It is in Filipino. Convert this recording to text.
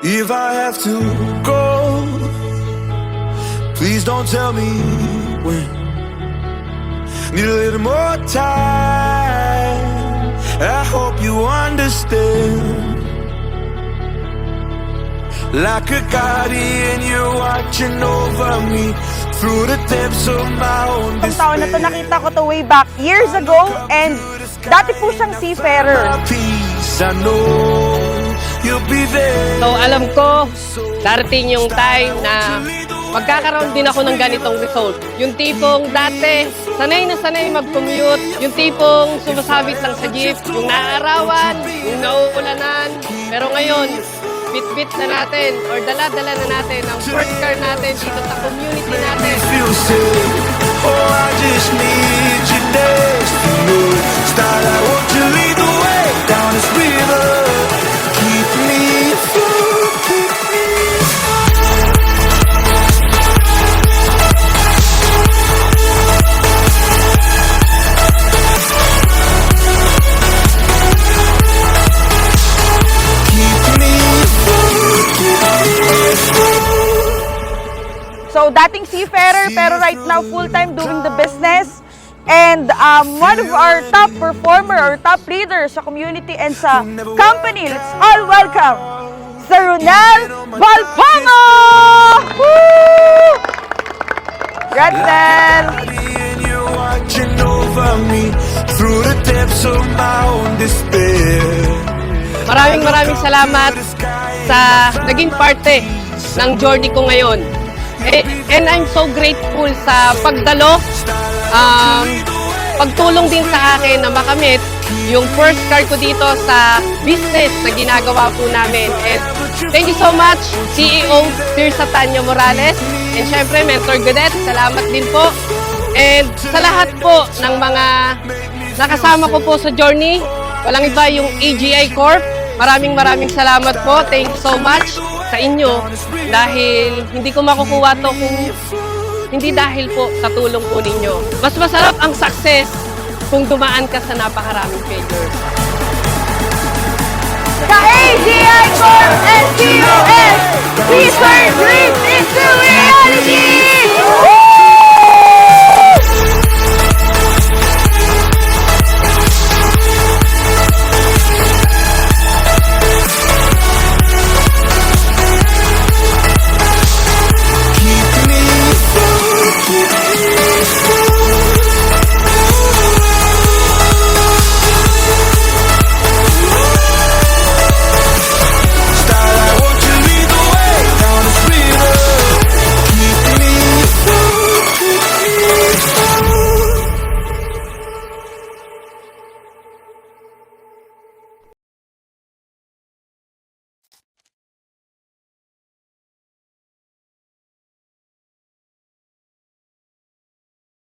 If I have to go, please don't tell me when. Need a little more time. I hope you understand. Like a guardian, you're watching over me through the depths of my own Itong taon na to, nakita ko to way back years ago, and dati po siyang seafarer. peace. I know you'll be there. So alam ko, darating yung time na magkakaroon din ako ng ganitong result. Yung tipong dati, sanay na sanay mag-commute. Yung tipong sumasabit lang sa jeep, yung naaarawan, yung nauulanan. Pero ngayon, bit-bit na natin or dala-dala na natin ang first car natin dito sa community natin. Feel safe. Oh, I just need you next to me. Starlight, won't you lead the way down this river? Keep me afloat, keep me So, dating seafarer, pero right now full-time doing the business. And one of our top performer or top leaders sa community and sa company, let's all welcome Sir Ronel Valpongo! Woo! Granzel! and you're watching over me through the depths of my own despair. Maraming salamat sa naging parte ng journey ko ngayon. And I'm so grateful sa pagdalo, pagtulong din sa akin na makamit yung first car ko dito sa business na ginagawa po namin. And thank you so much, CEO Sir Satania Morales. And syempre, Mentor Godet, salamat din po. And sa lahat po ng mga nakasama ko po sa journey, walang iba yung AGI Corp. Maraming salamat po. Thank you so much sa inyo dahil hindi ko makukuha to kung hindi dahil po sa tulong po ninyo. Mas masarap ang success kung dumaan ka sa napakaraming failures. The AGI Corp and COS! We turn dreams into reality!